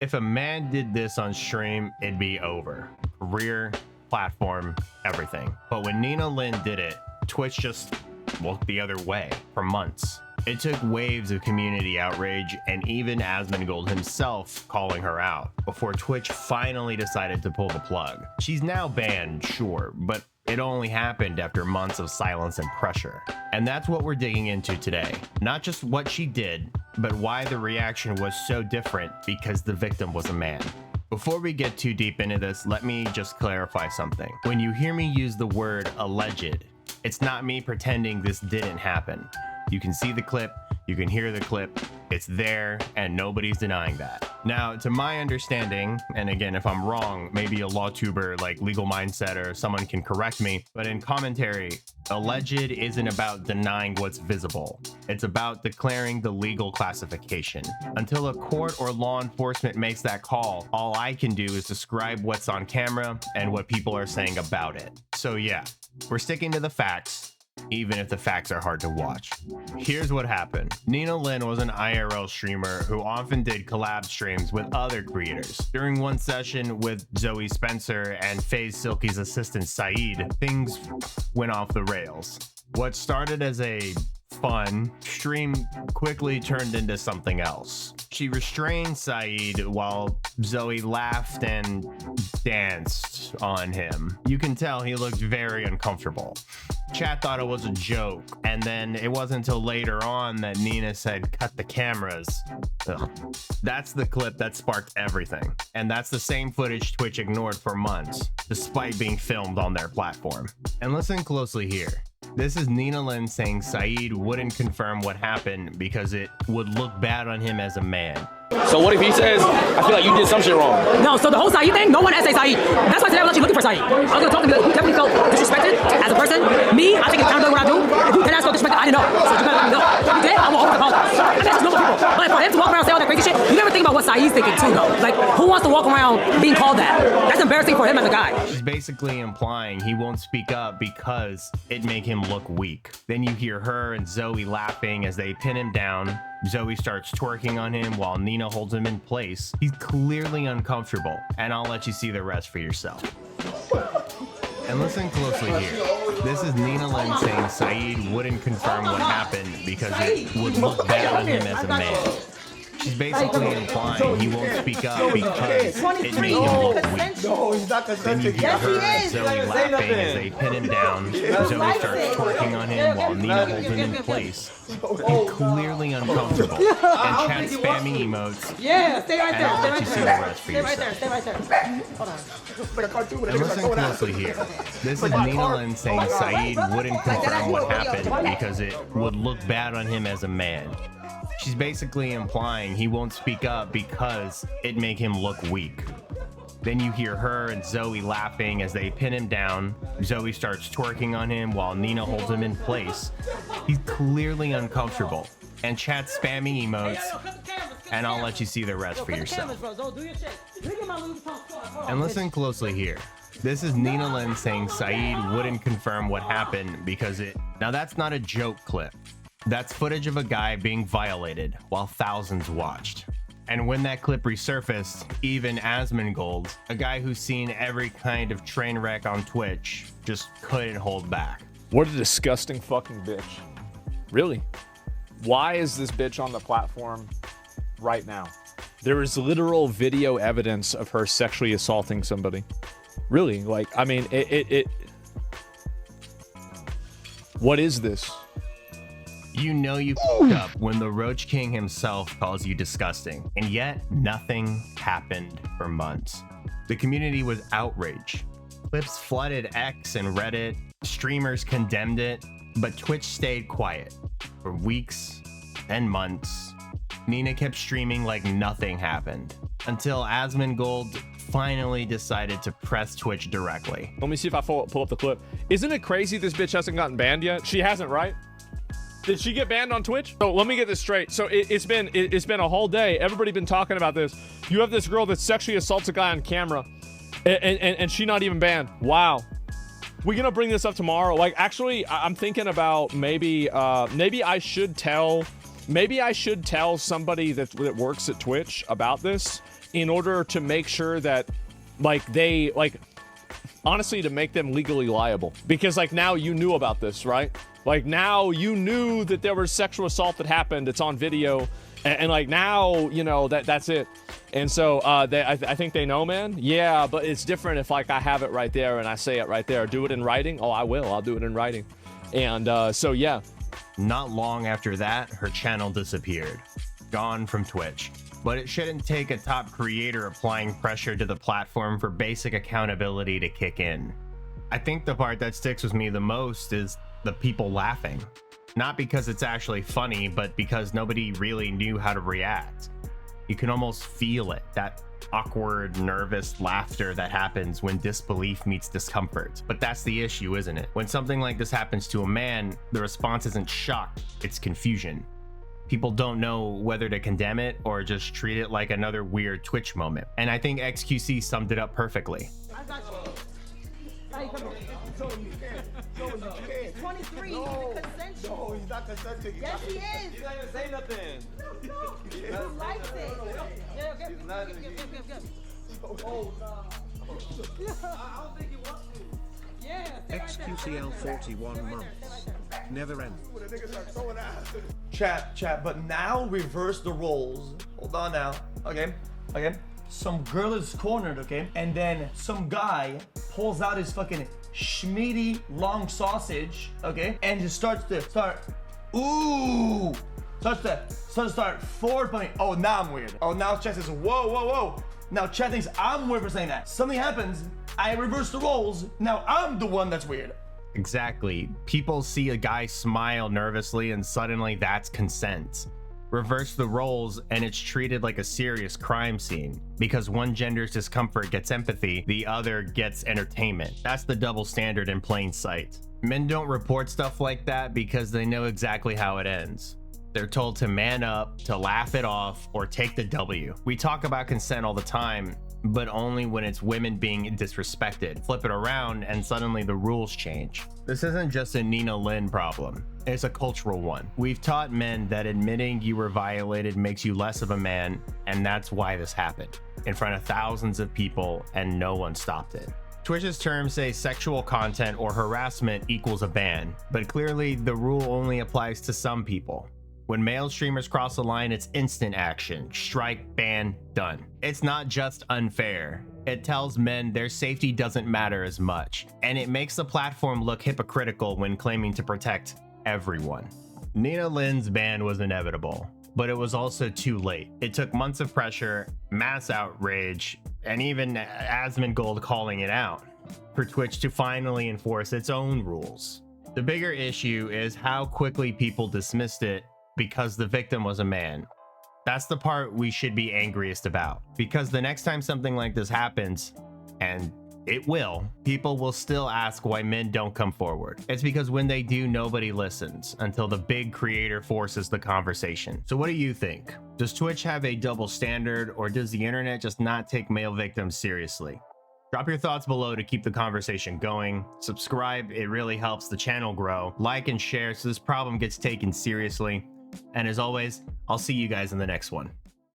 If a man did this on stream, it'd be over. Career, platform, everything. But when Nina Lin did it, Twitch just looked the other way for months. It took waves of community outrage and even Asmongold himself calling her out before Twitch finally decided to pull the plug. She's now banned, sure, but it only happened after months of silence and pressure. And that's what we're digging into today. Not just what she did, but why the reaction was so different because the victim was a man. Before we get too deep into this, let me just clarify something. When you hear me use the word alleged, it's not me pretending this didn't happen. You can see the clip, you can hear the clip, it's there, and nobody's denying that. Now, to my understanding, and again, if I'm wrong, maybe a law tuber like Legal Mindset or someone can correct me, but in commentary, alleged isn't about denying what's visible. It's about declaring the legal classification. Until a court or law enforcement makes that call, all I can do is describe what's on camera and what people are saying about it. So yeah, we're sticking to the facts, even if the facts are hard to watch. Here's what happened. Nina Lin was an IRL streamer who often did collab streams with other creators. During one session with Zoe Spencer and FaZe Silky's assistant Saeed, things went off the rails. What started as a fun stream quickly turned into something else. She restrained Saeed while Zoe laughed and danced on him. You can tell he looked very uncomfortable. Chat thought it was a joke, and then it wasn't until later on that Nina said, "Cut the cameras." Ugh. That's the clip that sparked everything. And that's the same footage Twitch ignored for months, despite being filmed on their platform. And listen closely here. This is Nina Lin saying Saeed wouldn't confirm what happened because it would look bad on him as a man. So what if he says, I feel like you did some shit wrong? No, so the whole Saeed thing, no one essay Saeed. That's why today I'm actually looking for Saeed. I was gonna talk to him, he definitely felt disrespected as a person. Me, I think it's accountability what I do. If you did ask for disrespect, I didn't know. So you better let me know. If you did, I will open the apologize. I mean, that's just normal people. But for him to walk around and say all that crazy shit, you never think about what Saeed's thinking too, though. Like, who wants to walk around being called that? That's embarrassing for him as a guy. She's basically implying he won't speak up because it'd make him look weak. Then you hear her and Zoe laughing as they pin him down. Zoe starts twerking on him while Nina holds him in place. He's clearly uncomfortable, and I'll let you see the rest for yourself. And listen closely here. This is Nina Lin saying Saeed wouldn't confirm what happened because it would look bad on him as a man. She's basically implying he won't speak up because it made him look weak. No, he's not Then you hear her and Zoe laughing as they pin him down. Zoe starts twerking on him while Nina holds him in place. He's clearly uncomfortable and chat spamming emotes. Yeah, stay right there. And I'll let you see the rest for yourself. Stay right there. Hold on. And listen closely here. This is Nina Lin saying Saeed wouldn't confirm what happened because it would look bad on him as a man. She's basically implying he won't speak up because it'd make him look weak. Then you hear her and Zoe laughing as they pin him down. Zoe starts twerking on him while Nina holds him in place. He's clearly uncomfortable and chat spamming emotes. And I'll let you see the rest for yourself. And listen closely here. This is Nina Lin saying Saeed wouldn't confirm what happened because it... Now that's not a joke clip. That's footage of a guy being violated while thousands watched. And when that clip resurfaced, even Asmongold, a guy who's seen every kind of train wreck on Twitch, just couldn't hold back. What a disgusting fucking bitch. Really? Why is this bitch on the platform right now? There is literal video evidence of her sexually assaulting somebody. Really? Like, I mean, what is this? You know you f***ed up when the Roach King himself calls you disgusting, and yet nothing happened for months. The community was outraged. Clips flooded X and Reddit, streamers condemned it, but Twitch stayed quiet for weeks and months. Nina kept streaming like nothing happened, until Asmongold finally decided to press Twitch directly. Let me see if I pull up the clip. Isn't it crazy this bitch hasn't gotten banned yet? She hasn't, right? Did she get banned on Twitch? So let me get this straight. So it's been a whole day. Everybody been talking about this. You have this girl that sexually assaults a guy on camera, and she not even banned. Wow. We're gonna bring this up tomorrow. Like, actually, I'm thinking about maybe I should tell maybe I should tell somebody that works at Twitch about this in order to make sure that, like, they, like, honestly, to make them legally liable. Because, like, now you knew about this, right? Like, now you knew that there was sexual assault that happened. It's on video. And like, now, you know, that's it. And so I think they know, man. Yeah, but it's different if, like, I have it right there and I say it right there. Do it in writing? Oh, I will. I'll do it in writing. And so, yeah. Not long after that, her channel disappeared. Gone from Twitch. But it shouldn't take a top creator applying pressure to the platform for basic accountability to kick in. I think the part that sticks with me the most is the people laughing. Not because it's actually funny, but because nobody really knew how to react. You can almost feel it, that awkward, nervous laughter that happens when disbelief meets discomfort. But that's the issue, isn't it? When something like this happens to a man, the response isn't shock, it's confusion. People don't know whether to condemn it or just treat it like another weird Twitch moment. And I think XQC summed it up perfectly. I got you. Hey, come here. So you can't. So you can't. 23, No. he's consensual. No, he's not consenting. Yes, he is. He's not even saying nothing. No, he likes it. Yeah, give. Oh, no. I don't think he wants to. Yeah, stay right there. XQCL 41 months. Never end. When the niggas start throwing ass. Chat, but now reverse the roles. Hold on now. Okay. Some girl is cornered, okay? And then some guy pulls out his fucking schmeedy long sausage, okay? And just starts to start forward punching. Oh, now I'm weird. Oh, now chat says, whoa. Now chat thinks I'm weird for saying that. Something happens, I reverse the roles. Now I'm the one that's weird. Exactly. People see a guy smile nervously and suddenly that's consent. Reverse the roles and it's treated like a serious crime scene. Because one gender's discomfort gets empathy, the other gets entertainment. That's the double standard in plain sight. Men don't report stuff like that because they know exactly how it ends. They're told to man up, to laugh it off, or take the W. We talk about consent all the time, but only when it's women being disrespected. Flip it around and suddenly the rules change. This isn't just a Nina Lin problem. It's a cultural one. We've taught men that admitting you were violated makes you less of a man, and that's why this happened. In front of thousands of people, and no one stopped it. Twitch's terms say sexual content or harassment equals a ban, but clearly the rule only applies to some people. When male streamers cross the line, it's instant action. Strike, ban, done. It's not just unfair. It tells men their safety doesn't matter as much, and it makes the platform look hypocritical when claiming to protect everyone. Nina Lin's ban was inevitable, but it was also too late. It took months of pressure, mass outrage, and even Asmongold calling it out for Twitch to finally enforce its own rules. The bigger issue is how quickly people dismissed it because the victim was a man. That's the part we should be angriest about, because the next time something like this happens, and it will, people will still ask why men don't come forward. It's because when they do, nobody listens until the big creator forces the conversation. So what do you think? Does Twitch have a double standard, or does the internet just not take male victims seriously? Drop your thoughts below to keep the conversation going. Subscribe, it really helps the channel grow. Like and share so this problem gets taken seriously. And as always, I'll see you guys in the next one.